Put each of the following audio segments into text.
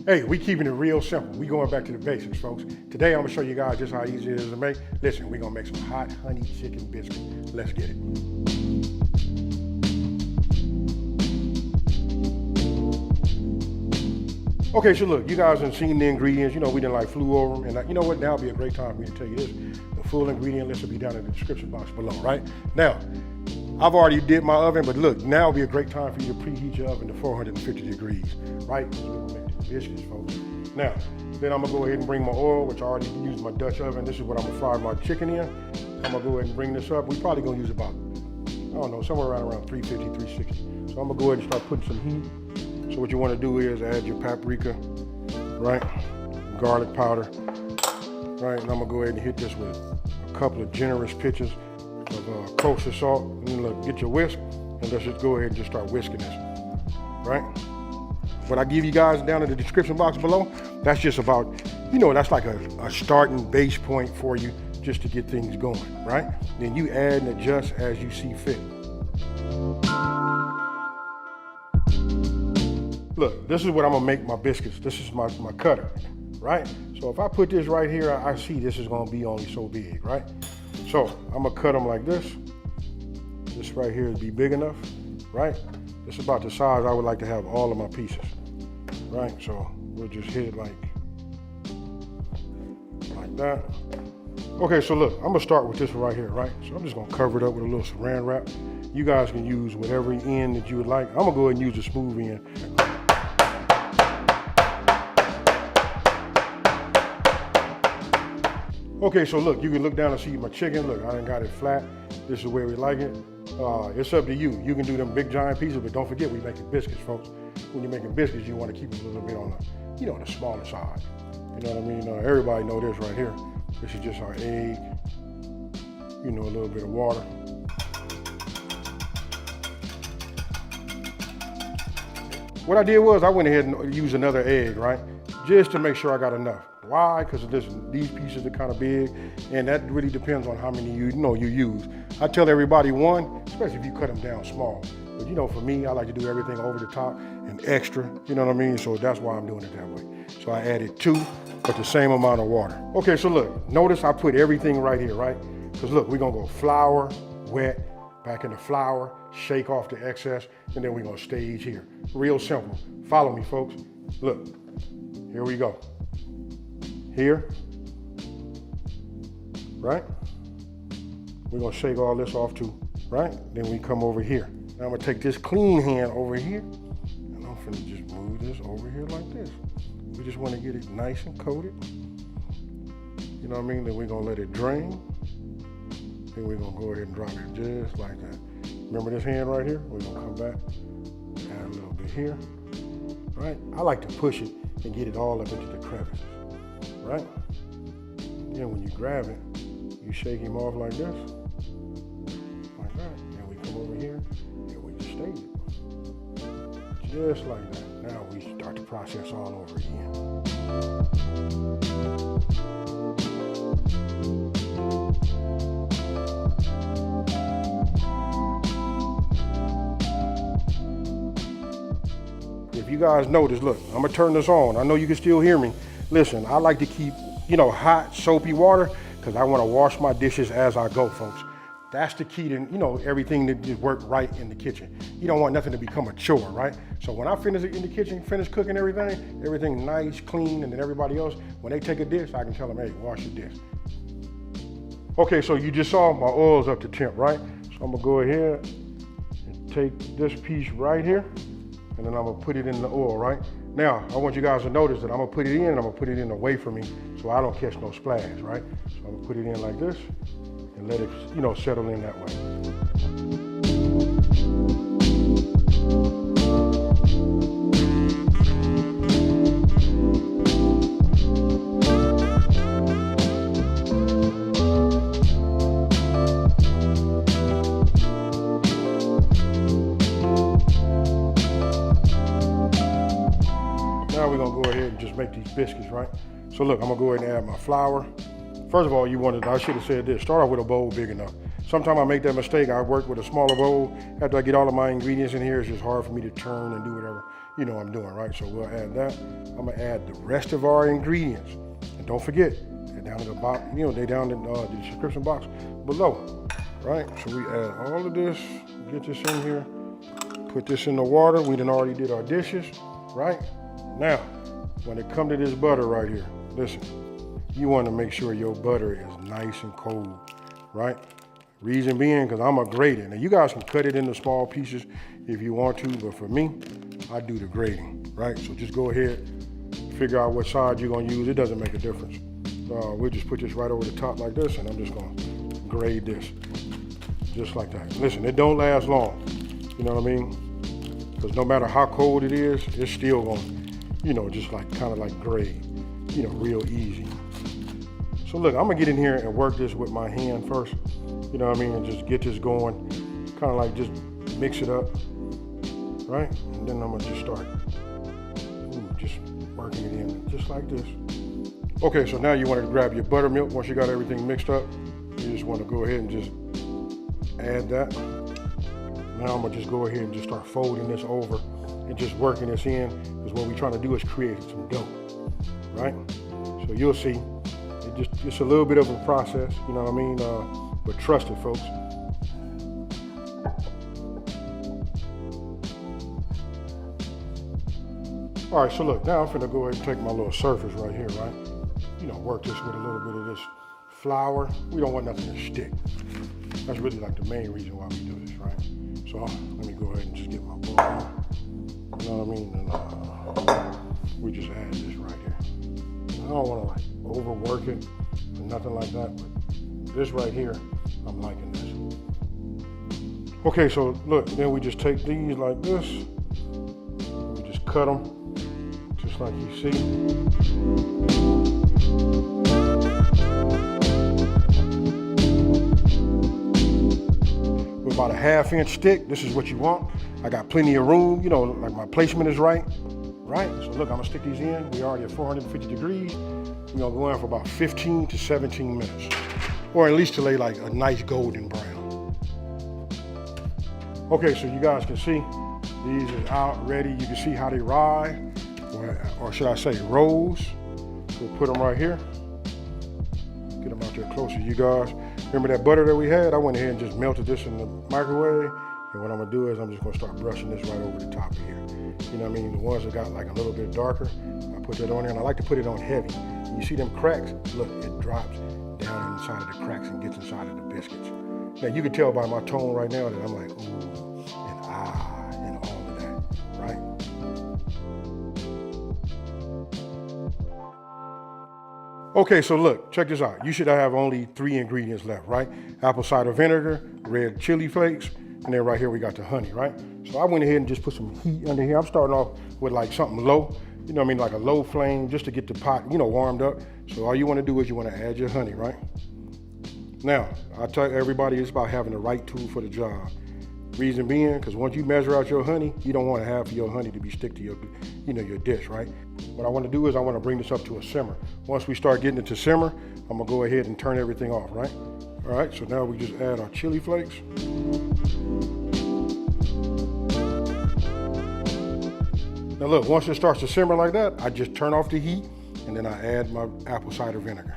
Hey, we keeping it real simple. We going back to the basics, folks. Today I'm gonna show you guys just how easy it is to make. Listen, we're gonna make some hot honey chicken biscuits. Let's get it. Okay, so look, you guys have seen the ingredients. You know, we didn't like flew over them. And you know what, now would be a great time for me to tell you this. The full ingredient list will be down in the description box below, right? Now, I've already did my oven, but look, now would be a great time for you to preheat your oven to 450 degrees, right? So we're gonna make the biscuits, folks. Now, then I'm gonna go ahead and bring my oil, which I already used my Dutch oven. This is what I'm gonna fry my chicken in. I'm gonna go ahead and bring this up. We probably gonna use about, I don't know, somewhere around 350, 360. So I'm gonna go ahead and start putting some heat. So what you wanna do is add your paprika, right? Garlic powder, right? And I'm gonna go ahead and hit this with a couple of generous pitches of Kosher Salt. And then look, get your whisk, and let's just go ahead and just start whisking this, right? What I give you guys down in the description box below, that's just about, you know, that's like a starting base point for you just to get things going, right? Then you add and adjust as you see fit. Look, this is what I'm gonna make my biscuits. This is my cutter, right? So if I put this right here, I see this is gonna be only so big, right? So I'm gonna cut them like this. This right here would be big enough, right? It's about the size I would like to have all of my pieces, right? So we'll just hit it like that. Okay, so look, I'm gonna start with this one right here, right? So I'm just gonna cover it up with a little saran wrap. You guys can use whatever end that you would like. I'm gonna go ahead and use the smooth end. Okay, so look, you can look down and see my chicken. Look, I done got it flat. This is the way we like it. It's up to you. You can do them big giant pieces, but don't forget we making biscuits, folks. When you're making biscuits, you want to keep it a little bit on the, you know, the smaller side. You know what I mean? Everybody know this right here. This is just our egg. You know, a little bit of water. What I did was I went ahead and used another egg, right? Just to make sure I got enough. Why? Because listen, these pieces are kind of big, and that really depends on how many you use. I tell everybody one, especially if you cut them down small. But you know, for me, I like to do everything over the top and extra, you know what I mean? So that's why I'm doing it that way. So I added 2, but the same amount of water. Okay, so look, notice I put everything right here, right? Because look, we're gonna go flour, wet, back into flour, shake off the excess, and then we're gonna stage here. Real simple. Follow me, folks. Look, here we go. Here, right? We're gonna shake all this off too, right? Then we come over here. Now I'm gonna take this clean hand over here, and I'm gonna just move this over here like this. We just wanna get it nice and coated. You know what I mean? Then we're gonna let it drain. Then we're gonna go ahead and drop it just like that. Remember this hand right here? We're gonna come back, add a little bit here, right? I like to push it and get it all up into the crevices. Right? Then when you grab it, you shake him off like this, like that. Then we come over here and we just stage it. Just like that. Now we start the process all over again. If you guys notice, look, I'm gonna turn this on. I know you can still hear me. Listen, I like to keep, you know, hot, soapy water because I want to wash my dishes as I go, folks. That's the key to, you know, everything to just work right in the kitchen. You don't want nothing to become a chore, right? So when I finish in the kitchen, finish cooking everything nice, clean, and then everybody else, when they take a dish, I can tell them, hey, wash your dish. Okay, so you just saw my oil's up to temp, right? So I'm gonna go ahead and take this piece right here, and then I'm gonna put it in the oil, right? Now, I want you guys to notice that I'm gonna put it in, and I'm gonna put it in away from me so I don't catch no splash, right? So I'm gonna put it in like this and let it, you know, settle in that way. Now we're gonna go ahead and just make these biscuits, right? So look, I'm gonna go ahead and add my flour. First of all, I should have said this, start off with a bowl big enough. Sometimes I make that mistake, I work with a smaller bowl. After I get all of my ingredients in here, it's just hard for me to turn and do whatever. I'm doing, right? So we'll add that. I'm gonna add the rest of our ingredients. And don't forget, they're down at the bottom, they're down in the description box below, right? So we add all of this, get this in here, put this in the water. We done already did our dishes, right? Now, when it comes to this butter right here, listen, you wanna make sure your butter is nice and cold, right? Reason being, because I'm a grater. Now you guys can cut it into small pieces if you want to, but for me, I do the grating, right? So just go ahead, figure out what side you're gonna use. It doesn't make a difference. We'll just put this right over the top like this, and I'm just gonna grate this, just like that. Listen, it don't last long, you know what I mean? Because no matter how cold it is, it's still gonna, just like kind of like grade, real easy. So look, I'm gonna get in here and work this with my hand first, you know what I mean, and just get this going, kind of like just mix it up, right? And then I'm gonna just start, just working it in, just like this. Okay, so now you want to grab your buttermilk. Once you got everything mixed up, you just want to go ahead and just add that. Now I'm gonna just go ahead and just start folding this over and just working this in, because what we're trying to do is create some dough, right? So you'll see, it's a little bit of a process, you know what I mean? But trust it, folks. All right, so look, now I'm gonna go ahead and take my little surface right here, right? Work this with a little bit of this flour. We don't want nothing to stick. That's really like the main reason why we do this, right? So let me go ahead and just get my bowl out. You know what I mean? And we just add this right here. I don't wanna like overwork it or nothing like that, but this right here, I'm liking this. Okay, so look, then we just take these like this. We just cut them, just like you see. With about a 1/2 inch stick, this is what you want. I got plenty of room, like my placement is right? So look, I'm gonna stick these in. We already at 450 degrees. We're gonna go in for about 15 to 17 minutes. Or at least till they like a nice golden brown. Okay, so you guys can see, these are out, ready. You can see how they ride, or should I say rose. We'll put them right here. Get them out there closer, you guys. Remember that butter that we had? I went ahead and just melted this in the microwave. And what I'm gonna do is I'm just gonna start brushing this right over the top of here. You know what I mean? The ones that got like a little bit darker, I put that on there, and I like to put it on heavy. You see them cracks? Look, it drops down inside of the cracks and gets inside of the biscuits. Now you can tell by my tone right now that I'm like, ooh, and ah, and all of that, right? Okay, so look, check this out. You should have only 3 ingredients left, right? Apple cider vinegar, red chili flakes, and then right here we got the honey, right? So I went ahead and just put some heat under here. I'm starting off with like something low, you know what I mean, like a low flame, just to get the pot, warmed up. So all you want to do is you want to add your honey, right? Now, I tell everybody it's about having the right tool for the job. Reason being, because once you measure out your honey, you don't want half of your honey to be stick to your, your dish, right? What I want to do is I want to bring this up to a simmer. Once we start getting it to simmer, I'm gonna go ahead and turn everything off, right? All right, so now we just add our chili flakes. Now look, once it starts to simmer like that, I just turn off the heat and then I add my apple cider vinegar.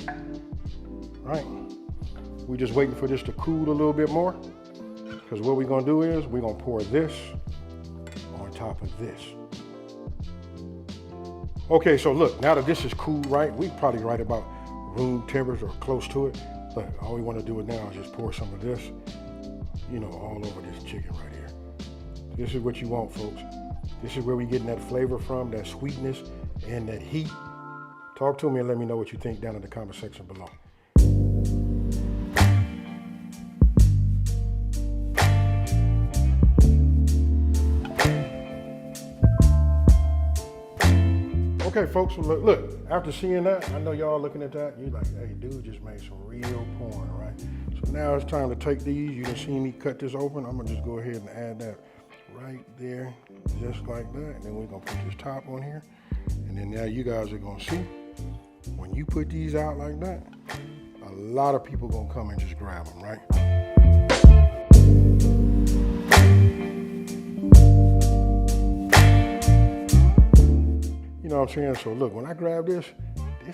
All right, we're just waiting for this to cool a little bit more, because what we're gonna do is we're gonna pour this on top of this. Okay, so look, now that this is cool, right, we probably right about room temperature or close to it. Look, all we wanna do now is just pour some of this, all over this chicken right here. This is what you want, folks. This is where we getting that flavor from, that sweetness and that heat. Talk to me and let me know what you think down in the comment section below. Okay, folks, so look, after seeing that, I know y'all looking at that, you're like, hey, dude just made some real porn, right? So now it's time to take these. You can see me cut this open. I'm gonna just go ahead and add that right there, just like that. And then we're gonna put this top on here. And then now you guys are gonna see, when you put these out like that, a lot of people gonna come and just grab them, right? You know what I'm saying? So look, when I grab this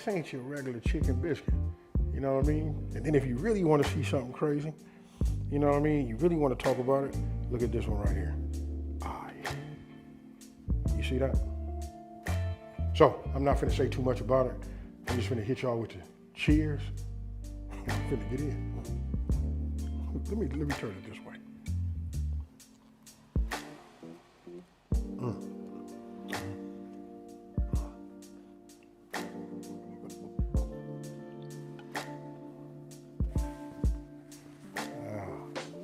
ain't your regular chicken biscuit. You know what I mean? And then if you really want to see something crazy, you know what I mean? You really want to talk about it, look at this one right here. Ah, yeah. You see that? So, I'm not finna say too much about it. I'm just finna hit y'all with the cheers. I'm finna get in. Let me turn it this way.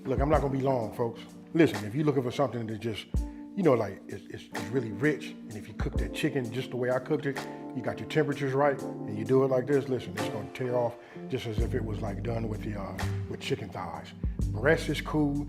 Look, I'm not gonna be long, folks. Listen, if you're looking for something that just, you know, like it's really rich, and if you cook that chicken just the way I cooked it, you got your temperatures right, and you do it like this, listen, it's gonna tear off just as if it was like done with with chicken thighs. Breast is cool.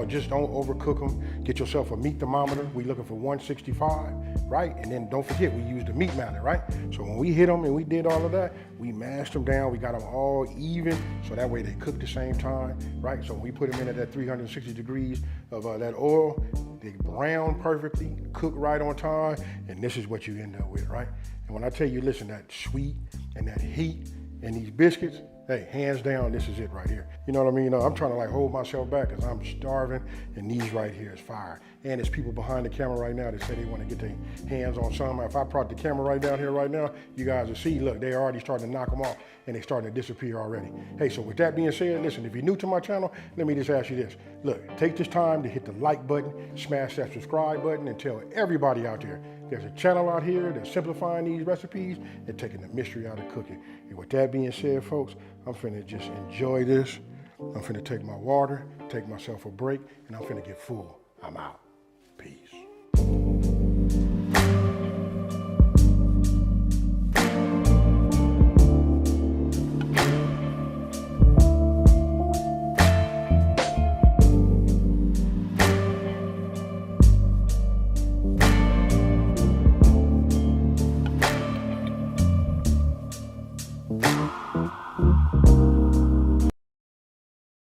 Just don't overcook them. Get yourself a meat thermometer. We looking for 165, right? And then don't forget, we used the meat mallet, right? So when we hit them and we did all of that, we mashed them down. We got them all even, so that way they cook the same time, right? So when we put them in at that 360 degrees of that oil, they brown perfectly, cook right on time, and this is what you end up with, right? And when I tell you, listen, that sweet and that heat and these biscuits, hey, hands down, this is it right here. You know what I mean? I'm trying to like hold myself back because I'm starving, and these right here is fire. And there's people behind the camera right now that say they want to get their hands on some. If I brought the camera right down here right now, you guys will see, look, they're already starting to knock them off, and they're starting to disappear already. Hey, so with that being said, listen, if you're new to my channel, let me just ask you this. Look, take this time to hit the like button, smash that subscribe button, and tell everybody out there there's a channel out here that's simplifying these recipes and taking the mystery out of cooking. And with that being said, folks, I'm finna just enjoy this. I'm finna take my water, take myself a break, and I'm finna get full. I'm out.